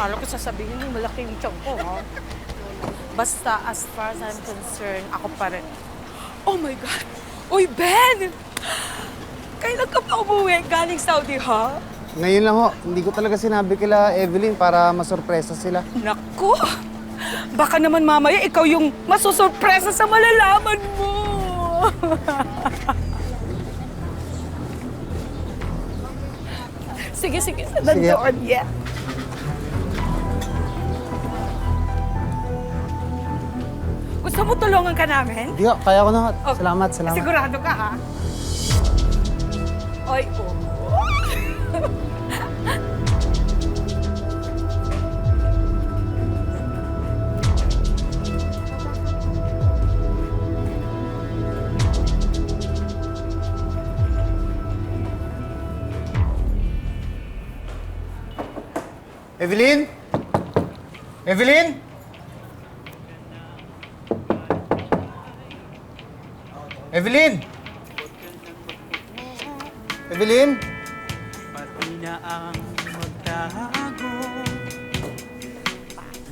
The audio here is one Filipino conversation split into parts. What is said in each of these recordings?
Akala ko sasabihin mo, malaki yung tiyan ko, ha? Basta, as far as I'm concerned, ako pa rin. Oh my God! Uy, Ben! Kailan ka pa umuwi? Galing Saudi, ha? Ngayon lang ho, hindi ko talaga sinabi kila Evelyn para masurpresa sila. Naku! Baka naman mamaya ikaw yung masusurpresa sa malalaman mo! Sige, sige. Sa doon, yeah. Gusto mo tulungan ka namin? Hindi ho, kaya ko na ho. Oh, Salamat, salamat. Sigurado ka, ha? Oy, oh. Evelyn? Evelyn? Evelyn? Evelyn? Pati na ang magtago,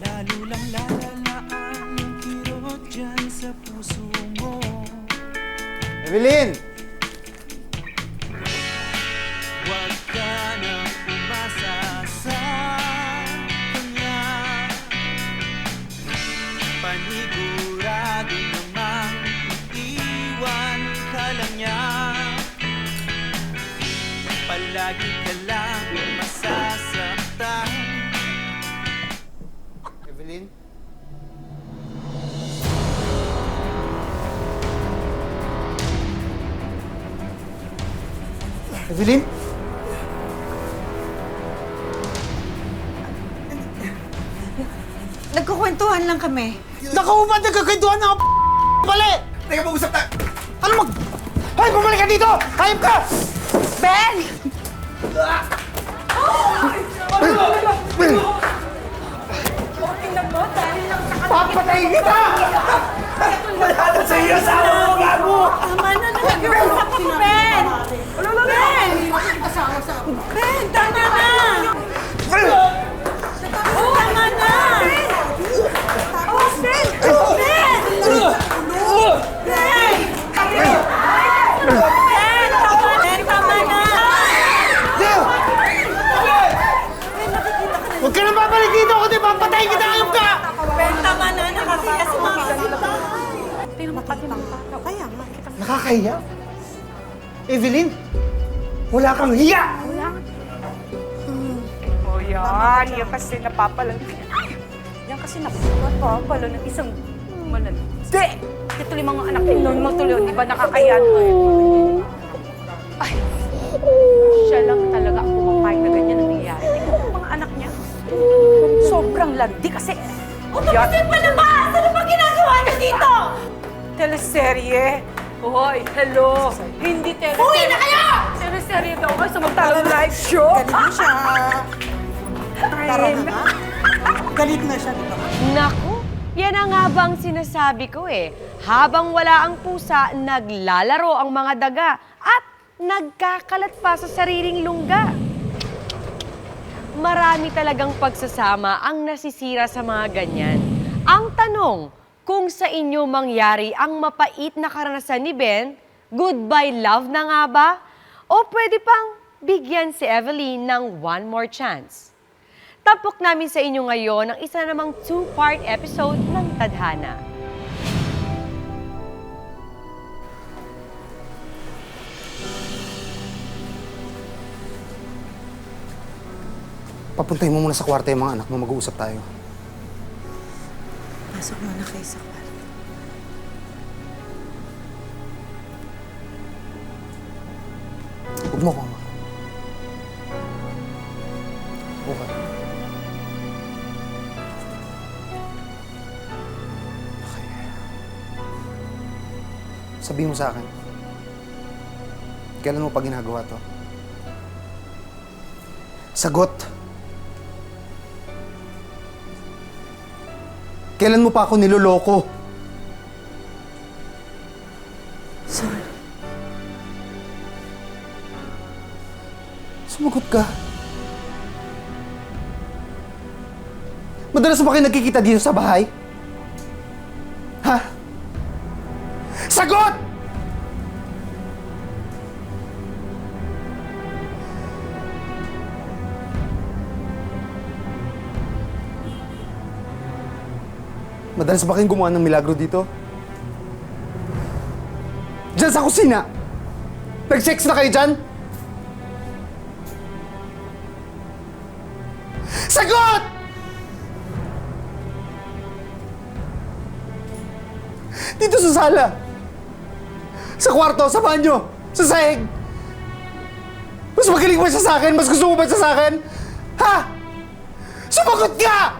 lalo lang lalala ang kirot dyan sa puso mo. Evelyn? Huwag ka na umasa sa kanya, panigurado namang iwan ka lang niya. Palagi ka lang masasaktan. Evelyn? Evelyn? Nagkukwentuhan lang kami. Naku, ba't nagkakwentuhan ng pali? Teka, mag-usap na! Ano mag... Hoy, bumalik ka dito! Hayop ka! Ben! Tingnan mo, dahil lang sa Papatayin kita! Wala na sa iyo, asawa mo, gago! Tama na, nag-usap ako, Ben! Ben! Ben, tama na! Tama na! Oh, Ben! Ben! Ben! Ben, tama na! Huwag ka nang babalik dito, kundi papatayin kita! Hayop ka! Ben, tama na! Nakakaya si mga Tingnan mo, pati ng bata. Kaya nga. Nakakahiya? Evelyn? Wala kang hiya! Oh, yan. Yan kasi napapala. Yan kasi napapala ng isang malandi. Ito yung mga anak ni mo tuloy, di ba nakakayan mo? Ay, siya lang talaga ang pumapayag na ganyan ang nangyayari. Tingnan mo mga anak niya. Sobrang landi kasi. Umapusin pa naman! Ano ba ginagawa niyo dito? Teleserye. Hoy, hello. Hindi teleserye. Uwi na kayo! Teleserye daw kayo samantalang live show. Galit na siya. Tara na nga. Galit na siya, di ba? Naku, yan ang nga bang sinasabi ko eh. Habang wala ang pusa, naglalaro ang mga daga at nagkakalat pa sa sariling lungga. Marami talagang pagsasama ang nasisira sa mga ganyan. Ang tanong, kung sa inyo mangyari ang mapait na karanasan ni Ben, goodbye love na nga ba? O pwede pang bigyan si Evelyn ng one more chance? Tapok namin sa inyo ngayon ang isa namang two-part episode ng Tadhana. Papuntahin mo muna sa kwarto yung mga anak mo, mag-uusap tayo. Pasok mo na kayo sa kwarto. Huwag mo ko. Okay. Okay. Sabihin mo sa akin, kailan mo pa ginagawa to? Sagot! Kailan mo pa ako niloloko? Sorry. Sumagot ka. Madalas ba kayo nagkikita dito sa bahay? Ha? Sagot! Madalas ba kayong gumawa ng milagro dito? Diyan sa kusina! Nag-sex na kayo dyan? Sagot! Dito sa sala. Sa kwarto, sa banyo, sa sahig. Mas magaling ba siya sa akin? Mas gusto mo ba siya sa akin? Ha? Sumagot ka!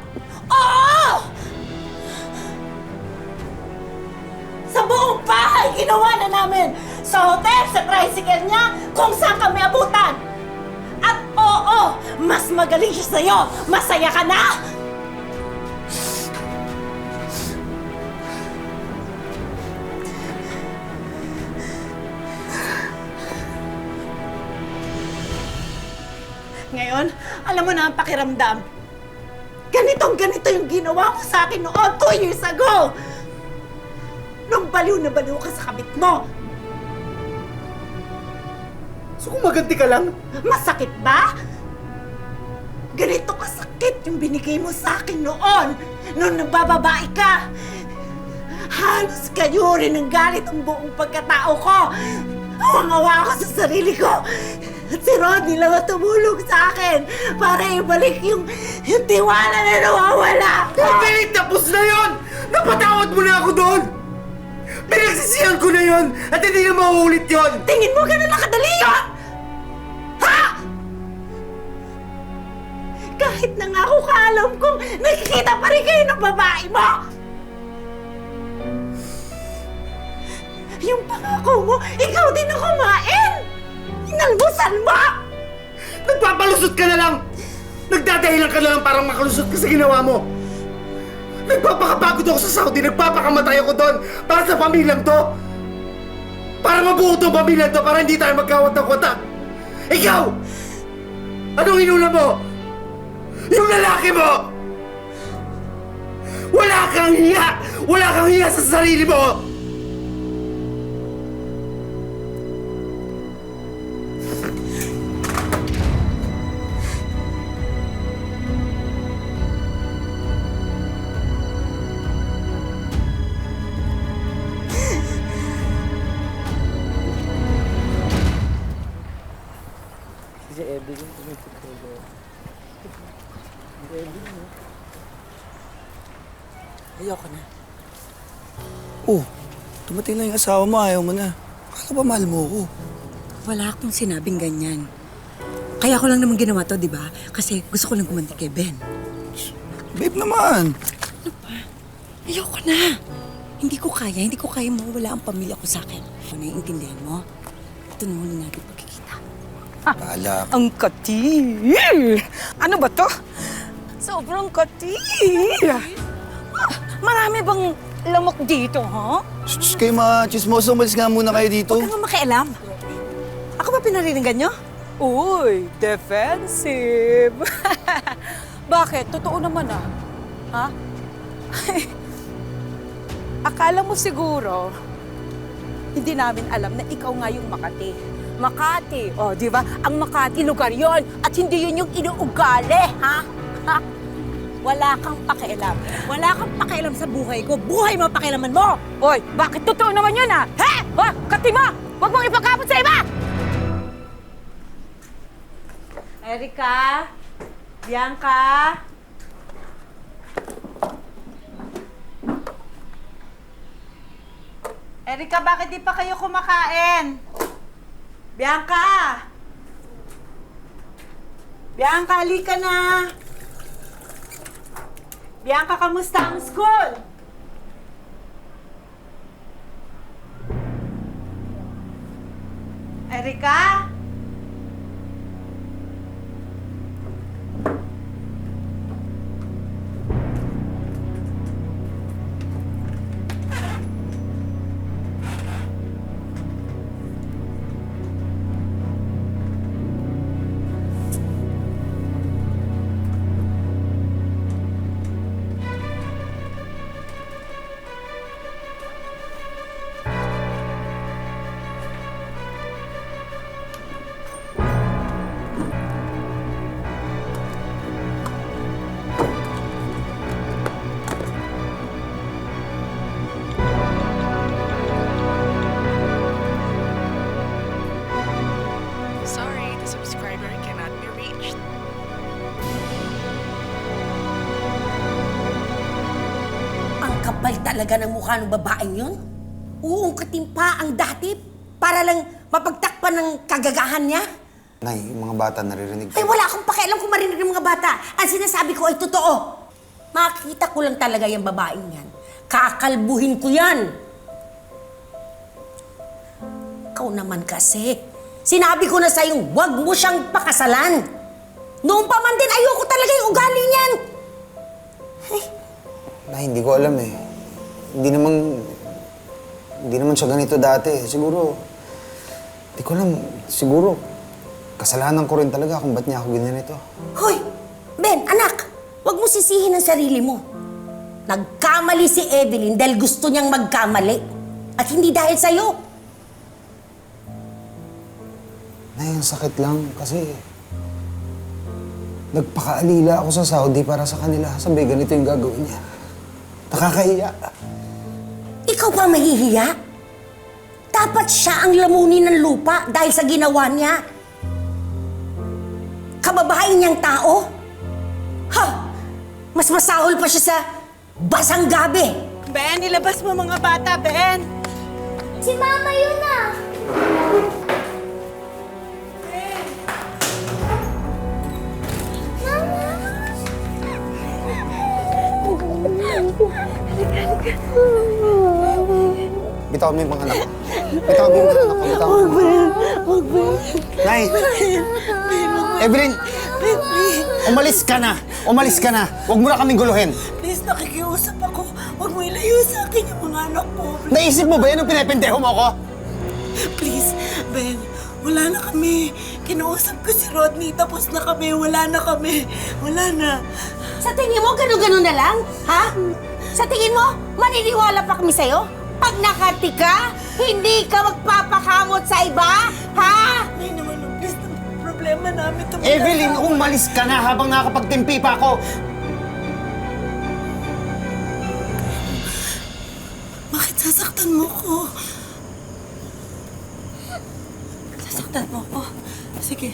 Oo! Sa buong bahay, ginawa na namin. Sa hotel, sa tricycle niya, kung saan kami abutan. At oo, mas magaling siya sa'yo. Masaya ka na? Ngayon, alam mo na ang pakiramdam. Ganito yung ginawa mo sa akin noon 2 years ago. Nung baliw na baliw ka sa kabit mo. So kung maganti ka lang, Masakit ba? Ganito kasakit yung binigay mo sa akin noon. Nung nagbababae ka. Halos kayo rin ang galit ang buong pagkatao ko. Awang-awa ako sa sarili ko. At si Rodney lang ang tumulong sa akin para ibalik yung tiwala na nawawala. Pilit, tapos na yon! Napatawad mo na ako doon! Pinagsisihan ko na yon at hindi na mauulit yon! Tingin mo ganun lang kadali yun? Ha? Kahit na nga ako kaalam kong nakikita pa rin kayo ng babae mo. Yung pangako mo, ikaw din ang kumain! Inalmusan mo! Nagpapalusot ka na lang! Nagdadahilan ka na lang parang makalusot ka sa ginawa mo! Nagpapakapagod ako sa Saudi, nagpapakamatay ako doon para sa pamilyang to! Para mabuo tong pamilyang to, para hindi tayo magkawat ng watak! Ikaw! Anong inuna mo? Yung lalaki mo! Wala kang hiya! Wala kang hiya sa sarili mo! Si Evelyn tumutulog. Ayoko na. Oh, tumating na yung asawa mo, ayaw mo na. Akala ba mahal mo ako? Wala akong sinabing ganyan. Kaya ko lang naman ginawa to, di ba? Kasi gusto ko lang gumanti kay Ben. Babe naman. Ayoko na. Hindi ko kaya mawala ang pamilya ko sa akin. Naiintindihan mo? Ito na muna natin pagkikita. Bahala ka. Ang katil! Ano ba to? Sobrang katil! Marami bang lamok dito, ha? Shh, kayo mga chismoso, umalis nga muna kayo dito. Huwag kang makialam. Ako ba pinariningan nyo? Uy, defensive! Bakit? Totoo naman ha? Akala mo siguro, hindi namin alam na ikaw nga yung Makati. Makati, oh, di ba? Ang Makati lugar yon at hindi yun yung inuugali, ha? Wala kang pakialam. Wala kang pakialam sa buhay ko. Buhay mo pakialaman mo! Oy, bakit totoo naman yun, ha? He? Oh, Kati mo! Huwag mong ipagkapot sa iba! Erika? Bianca? Erika, bakit di pa kayo kumakain? Bianca! Bianca, halika na! Bianca, kamusta ang school? Erika? kapal talaga ng mukha ng babaeng yun. Uungkatin pa ang dati para lang mapagtakpan ng kagagahan niya. Nay, yung mga bata naririnig Ay, wala akong pakialam kung marinig ng mga bata. Ang sinasabi ko ay totoo. Makita ko lang talaga yung babaeng yan. Kakalbuhin ko yan. Ikaw naman kasi. Sinabi ko na sa'yo, huwag mo siyang pakasalan. Noong pa man din, ayoko talaga yung ugali niyan. Nay, hindi ko alam eh. Hindi naman siya ganito dati. Siguro, hindi ko alam. Siguro, kasalanan ko rin talaga kung ba't niya ako ganito. Hoy, Ben, anak, huwag mo sisihin ang sarili mo. Nagkamali si Evelyn dahil gusto niyang magkamali. At hindi dahil sa'yo. Nay, ang sakit lang kasi nagpakaalila ako sa Saudi para sa kanila. Sabi, ganito yung gagawin niya. Nakakahiya. Ikaw pa mahihiya? Dapat siya ang lamunin ng lupa dahil sa ginawa niya. Kababae niyang tao? Ha! Mas masahol pa siya sa basang gabi. Ben, ilabas mo mga bata, Ben! Si Mama yun na! Bitaw mo yung mga anak ko. Bitaw mo yung mga anak ko. Bitaw mo. Huwag ba? Nay! Evelyn! Umalis ka na! Umalis ka na! Huwag mo na kaming guluhin! Please, nakikiusap ako. Huwag mo ilayo sa akin yung mga anak ko. Naisip mo ba yan yung pinapendeho mo ko? Please, Ben, wala na kami. Kinausap ko si Rodney, tapos na kami. Wala na kami. Wala na. Sa tingin mo, gano'n-gano'n na lang? Ha? Sa tingin mo, maniniwala pa kami sa'yo? Pag nakati ka, hindi ka magpapakamot sa iba? Ha? Ay naman, please, problema namin ito. Evelyn, umalis ka na habang nakakapagtimpi pa ako! Bakit sasaktan mo ko? Sasaktan mo ko? Sige.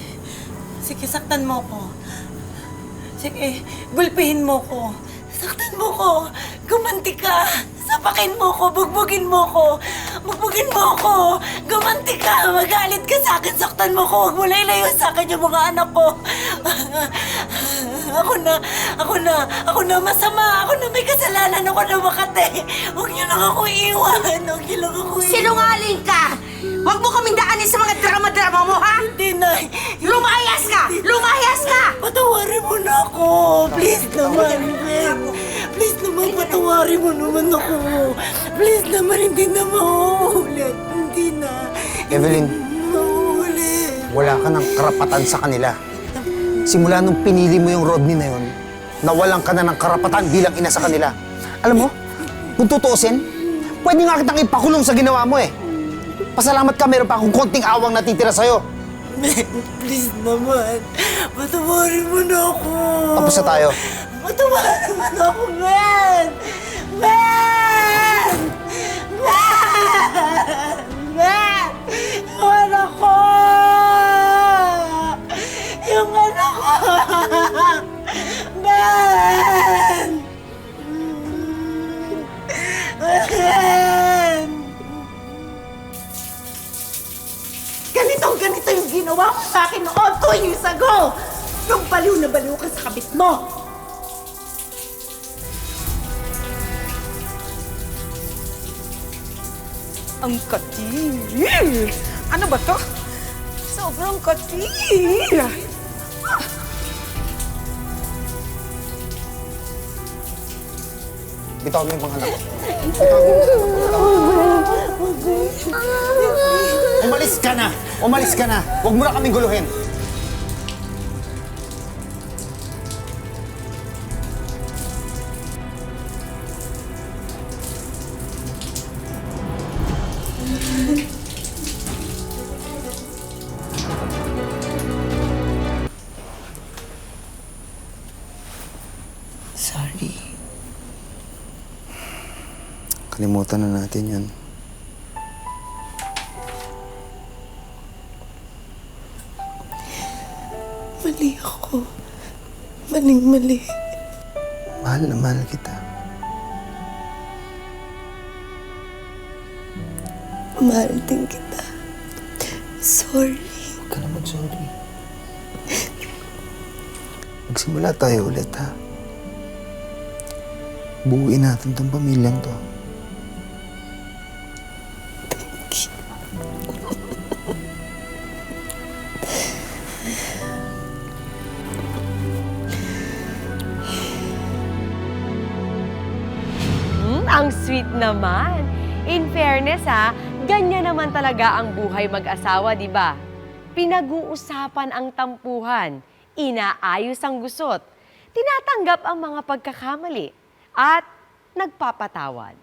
Sige, saktan mo ko. Sige, gulpihin mo ko. Saktan mo ko. Gumanti ka. Sapakin mo ko. Bugbugin mo ko. Bugbugin mo ko. Gumanti ka. Magalit ka sa akin. Saktan mo ko. Huwag mo lailayo sa akin yung mga anak ko. Ako na masama. Ako na may kasalanan. Ako na makate. Huwag niyo lang ako iwan. Huwag niyo lang ako iwan. Sinungaling ka! Huwag mo kaming daanin sa mga drama-drama mo, ha? Hindi, Nay. Lumayas ka! Lumayas ka! Patawarin mo na ako. Please naman, Ben. Please naman, patawarin mo naman ako. Please naman, hindi na mauulit. Hindi na. Evelyn, Mauulit. wala ka ng karapatan sa kanila. Simula nung pinili mo yung Rodney na yun, nawalan ka na ng karapatan bilang ina sa kanila. Alam mo, kung tutuusin, pwede nga kitang ipakulong sa ginawa mo eh. Pasalamat ka, meron pa akong konting awang natitira sa'yo. Ben, please naman. Patawarin mo na ako. Tapos na tayo. Patawarin mo na ako, Ben! Ben! Ben! Ben! Yung anak ko! Yung anak ko! Ben! Ben! Ganito yung ginawa mo sa akin noon 2 years ago! Nung baliw na baliw ka sa kabit mo! Ang katil! Ano ba to? Sobrang katil! Bitaw mo yung mga anak ko. Bitaw mo yung mga anak ko. Umalis ka na! Umalis ka na! Huwag mo na kaming guluhin! Sorry. Kalimutan na natin yun. Mali ako. Maling-mali. Mahal na mahal kita. Mahal din kita. Sorry. Huwag ka na mag-sorry. Magsimula tayo ulit, ha? Buuin natin tong pamilyang to. Ang sweet naman. In fairness ganyan naman talaga ang buhay mag-asawa, di ba? Pinag-uusapan ang tampuhan, inaayos ang gusot, tinatanggap ang mga pagkakamali, at nagpapatawad.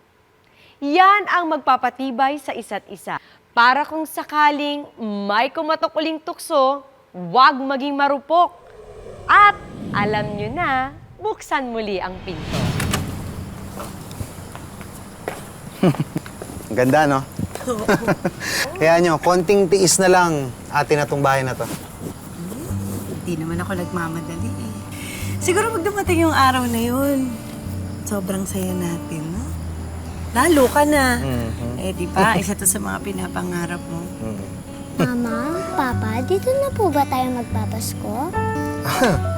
Yan ang magpapatibay sa isa't isa. Para kung sakaling may kumatok uling tukso, huwag maging marupok. At alam nyo na, buksan muli ang pinto. Ang ganda, no? Kaya nyo, konting tiis na lang atin na tong bahay na to. Hindi naman ako nagmamadali eh. Siguro pag dumating yung araw na yun, sobrang saya natin, no? Lalo ka na. Eh, di ba? Isa to sa mga pinapangarap mo. Mama, Papa, dito na po ba tayo magpapasko?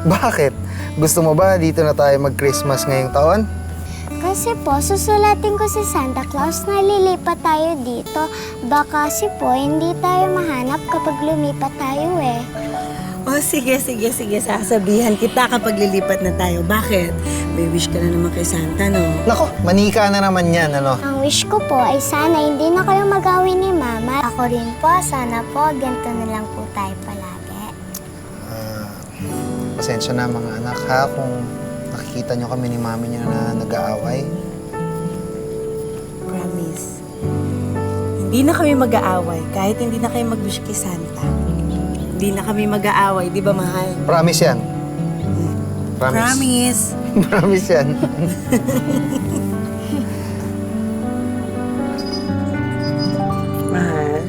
Bakit? Gusto mo ba dito na tayo mag-Christmas ngayong taon? Kasi po, susulatin ko si Santa Claus na lilipat tayo dito. Baka kasi po, hindi tayo mahanap kapag lumipat tayo eh. Oh, sige. Sasabihan kita kapag lilipat na tayo. Bakit? May wish ka na naman kay Santa, no? Nako, manika na naman yan, ano? Ang wish ko po ay sana hindi na kayo mag-away ni Mama. Ako rin po, sana po, ganito na lang po tayo palagi. Pasensya na mga anak, ha? Kung nakikita nyo kami ni mami niyo na nag-aaway. Promise. Hindi na kami mag-aaway kahit hindi na kayo mag-wish kay Santa. Hindi na kami mag-aaway, di ba, mahal? Promise yan. Promise. Promise yan. Mahal,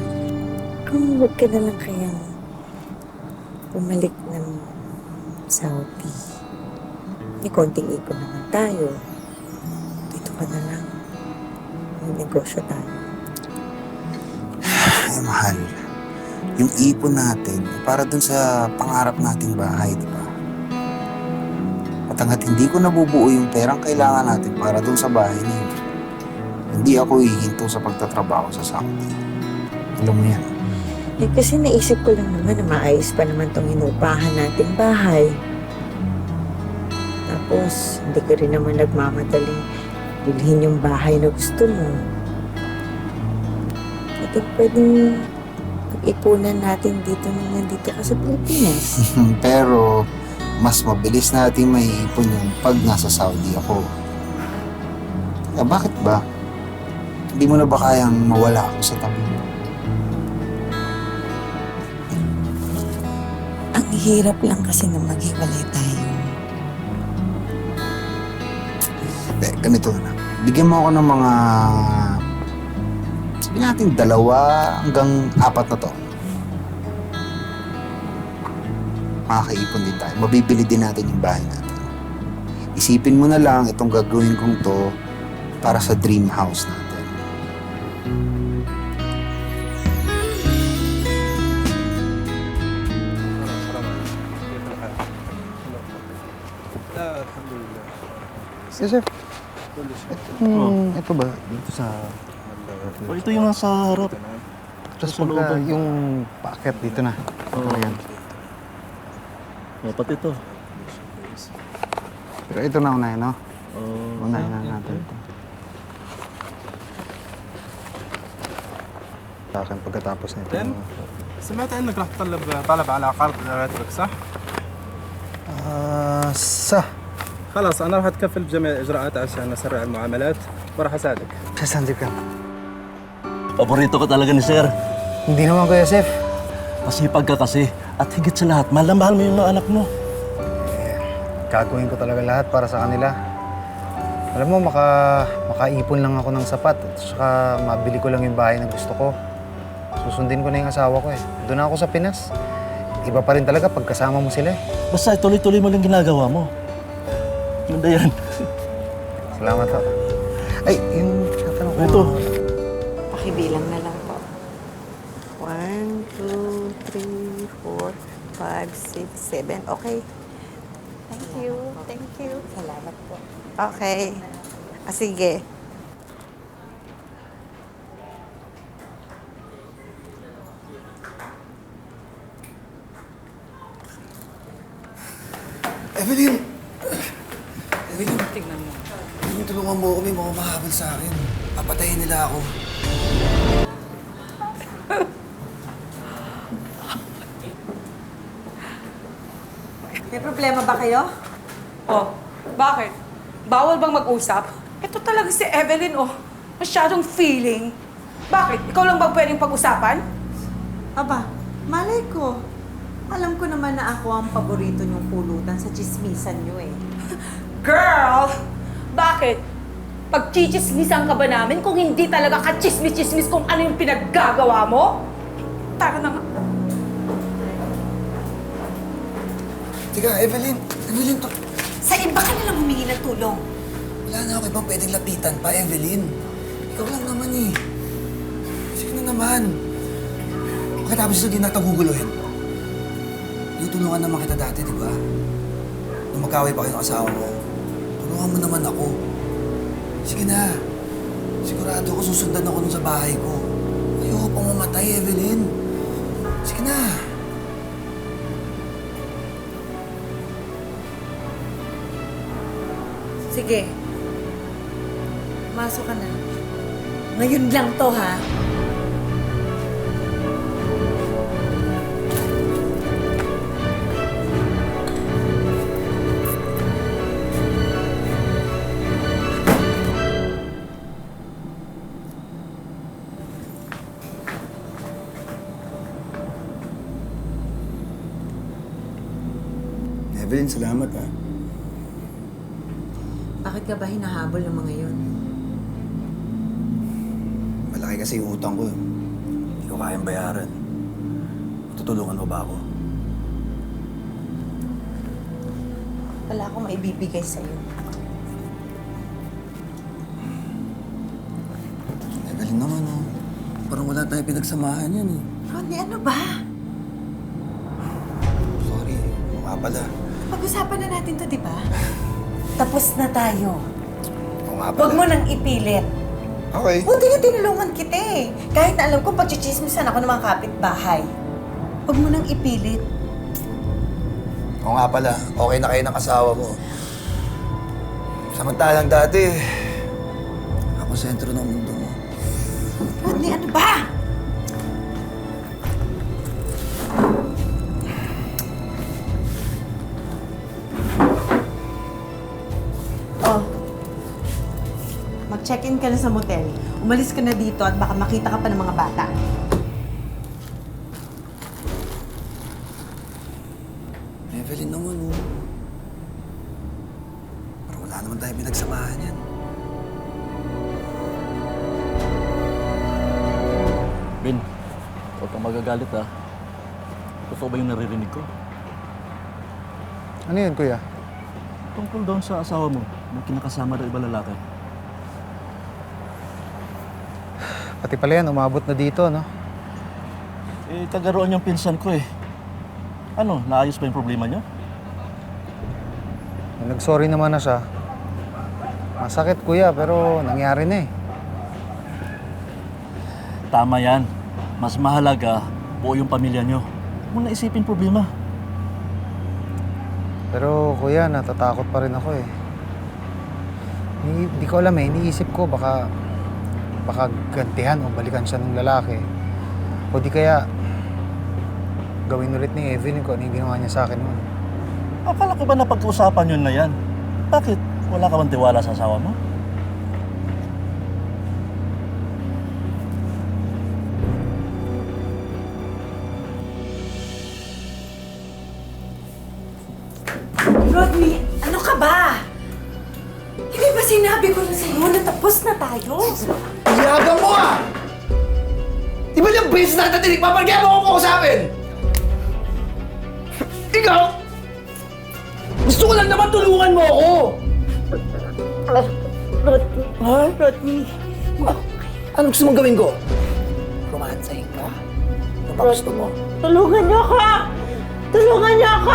kung huwag ka na lang kayang bumalik ng Saudi. May konting ipon naman tayo. Dito ka na lang. May negosyo tayo. Ay, mahal. Yung ipon natin, para dun sa pangarap nating bahay, di ba? At hanggat hindi ko nabubuo yung perang kailangan natin para dun sa bahay na yun, hindi ako hihinto sa pagtatrabaho sa Saudi. Alam mo yan. Eh kasi naisip ko lang naman na maayos pa naman tong inupahan nating bahay. Tapos, hindi ka rin naman nagmamadaling bilhin yung bahay na gusto mo. At pwedeng pag-ipunan natin dito nung nandito ka sa Pilipinas. Pero, mas mabilis natin maiipon yung pag nasa Saudi ako. Kaya bakit ba? Hindi mo na ba kayang mawala ako sa tabi mo? Ang hirap lang kasi na maghiwalay tayo. Ganito na. Bigyan mo ako ng mga... sabihin natin 2 hanggang 4 na to. Makakaipon din tayo. Mabibili din natin yung bahay natin. Isipin mo na lang itong gagawin kong to para sa dream house natin. Yes, sir. Ito ba? Dito sa... ito yung nasa harap. Tapos pagka yung packet dito na. Oo. Ayan. Pati ito. Pero ito na unahin, no? Oo. Unahin na natin ito. Sa akin pagkatapos nito. Ben? سمعت انك راح تطلب طلب على قرض راتبك صح؟ Sa? خلاص انا راح اتكفل بجميع الاجراءات عشان اسرع المعاملات وراح اساعدك. Sasandip ka. Paborito ka talaga ni Sir. Hindi naman, Kuya Sef. Masipag ka kasi. At higit sa lahat, mahal na mahal mo yung mga anak mo. Gagawin ko talaga lahat para sa kanila. Alam mo, makaipon lang ako ng sapat at saka mabili ko lang yung bahay na gusto ko. Susundin ko na yung asawa ko eh. Doon ako sa Pinas. Iba pa rin talaga pagkasama mo sila eh. Basta tuloy-tuloy mo lang ginagawa mo. Ganda yan. Salamat ako. Ay, yung tatanong ko. Ito. Pakibilang na lang po. 5, 6, 7. Okay. Thank you. Thank you. Salamat po. Okay. Sige. Evelyn! Evelyn, tingnan mo. Tulungan mo ako, may mga mahabol sa akin. Papatayin nila ako. May problema ba kayo? Oh, bakit? Bawal bang mag-usap? Ito talaga si Evelyn, oh. Masyadong feeling. Bakit? Ikaw lang ba pwedeng pag-usapan? Aba, malay ko. Alam ko naman na ako ang paborito niyong pulutan sa chismisan niyo eh. Girl! Bakit? Pagchichismisan ka ba namin kung hindi talaga ka-chismis-chismis kung ano yung pinaggagawa mo? Tara na nga. Teka, Evelyn. Evelyn, to. Sa iba ka nalang humingi ng tulong. Wala na ako ibang pwedeng lapitan pa, Evelyn. Ikaw lang naman eh. Sige na naman. Pagkatapos na di nataguguluhin. Tutulungan naman kita dati, di ba? Nung magkaway pa kayo ng asawa mo, tulungan mo naman ako. Sige na. Sigurado ako susundan ako nun sa bahay ko. Ayoko pang mamatay, Evelyn. Sige na. Sige. Masok ka na. Ngayon lang to, ha? Evelyn, salamat ah. Bakit ka ba hinahabol ng mga yun? Malaki kasi yung utang ko. Hindi ko kayang bayaran. Tutulungan mo ba ako? Wala akong maibibigay sa'yo. Evelyn naman oh. Parang wala tayong pinagsamahan yan eh. Rodney, ano ba? Sorry, mga pala. Pag-usapan na natin to, di ba? Tapos na tayo. Oo nga Huwag pala. mo nang ipilit. Okay. Buti nga tinulungan kita eh. Kahit na alam ko pagchichismisan ako ng mga kapitbahay. Huwag mo nang ipilit. Oo nga pala, okay na kayo ng asawa mo. Samantalang dati, ako sentro ng mundo mo. Rodney, ano ba? Oh. Mag-check-in ka na sa motel. Umalis ka na dito at baka makita ka pa ng mga bata. Evelyn naman oh. Parang wala naman tayong pinagsamahan yan. Ben, huwag kang magagalit ha. Totoo ba yung naririnig ko? Ano yun, kuya? Tungkol doon sa asawa mo, may kinakasama daw iba lalaki. Pati pala yan, umabot na dito, no? Eh, kagaroon yung pinsan ko eh. Ano, naayos ba yung problema niyo? Nag-sorry naman na siya. Masakit, kuya, pero nangyari na eh. Tama yan. Mas mahalaga, buo yung pamilya niyo. Huwag mo na isipin problema. Pero, kuya, natatakot pa rin ako eh. Hindi ko alam eh, iniisip ko baka gantihan o balikan siya ng lalaki. O di kaya gawin ulit ni Evelyn kung ano yung ginawa niya sa akin noon. Akala ko ba napag-usapan yun na yan? Bakit? Wala ka bang tiwala sa asawa mo? Rodney, ano ka ba? Hindi ba sinabi ko na sa'yo na tapos na tayo? Iyagang mo ah! Di ba yung beses na tatinig pa, pagkaya mo ako kausapin? Ikaw? Gusto ko lang naman tulungan mo ako! Rodney. Ano gusto mong gawin ko? Romansahin ka? Ano ba gusto mo? Tulungan niyo ako! Tulungan niyo ako!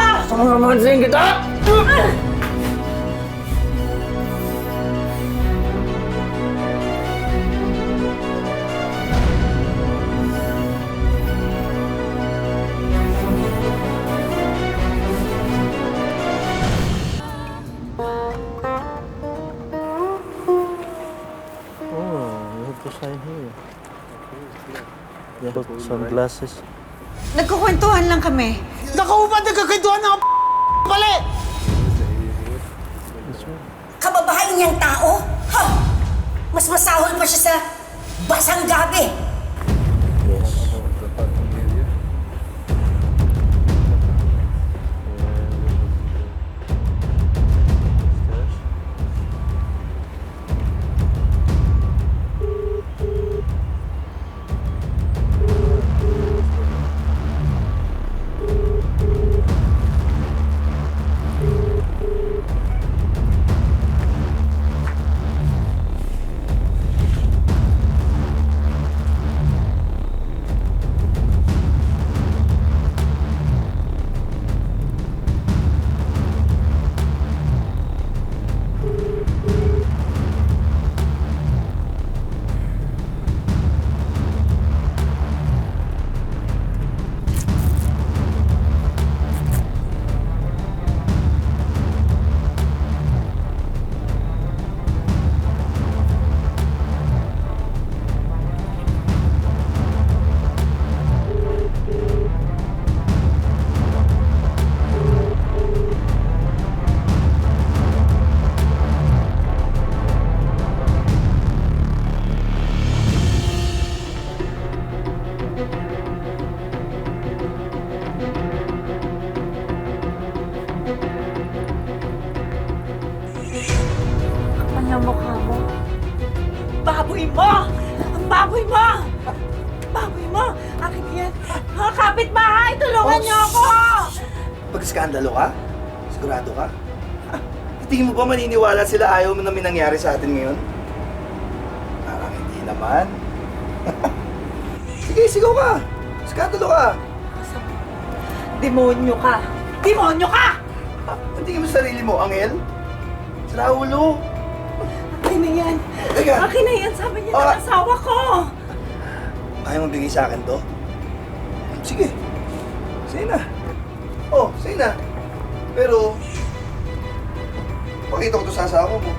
Mamansin kita! Oh, you have to sign here. You have sunglasses. Nagkukwentuhan lang kami. Naku, ba't nagkakwentuhan ng pali? Kababae niyang tao? Ha? Mas masahol pa siya sa basang gabi. Ang mukha mo. Baboy mo! Ang baboy mo! Baboy mo! Akin yan! Mga kapitbahay! Tulungan niyo ako! Pag-skandalo ka? Sigurado ka? Tingin mo ba maniniwala sila ayaw mo na may nangyari sa atin ngayon? Parang hindi naman. Sige, sigaw ka! Skandalo ka! Demonyo ka! Demonyo ka! Tingin mo sa sarili mo, Angel? Si Raulo! Akin na yan! Teka. Akin na yan! Sabi niya ng asawa ko! Ayaw mo bigay sa akin to? Sige. Sige na. Oh, sige na. Pero, pakita ko to sa asawa mo.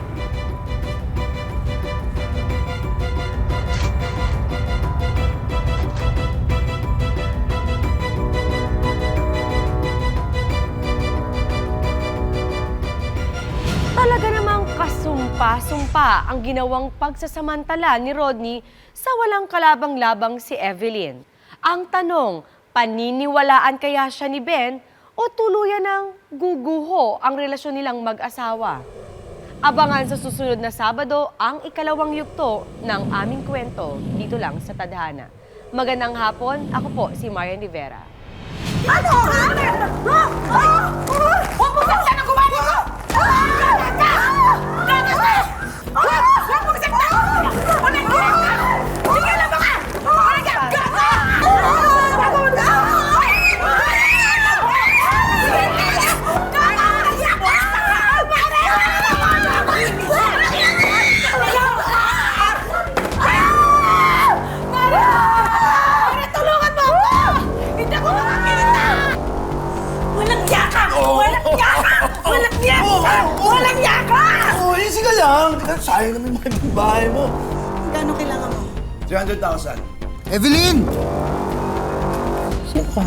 Talaga namang kasumpa-sumpa ang ginawang pagsasamantala ni Rodney sa walang kalabang-labang si Evelyn. Ang tanong, paniniwalaan kaya siya ni Ben o tuluyan ng guguho ang relasyon nilang mag-asawa? Abangan sa susunod na Sabado ang ikalawang yugto ng aming kwento dito lang sa Tadhana. Magandang hapon, ako po si Marian Rivera. Ano? Huwag mo sakta ng gumani ko! Gagas ka! Gagas ka! Huwag mo sakta! Walang gilang ka! Sige lang ka! Walang gilang ka! Tulungan mo ako! Hindi ako makakita! Walang yaka! Walang yaka! Walang yaka! Walang yaka! Oh, sige lang. Sayang naman yung bahay mo. Gano'ng kailangan mo? 300,000. Evelyn! Sino ka?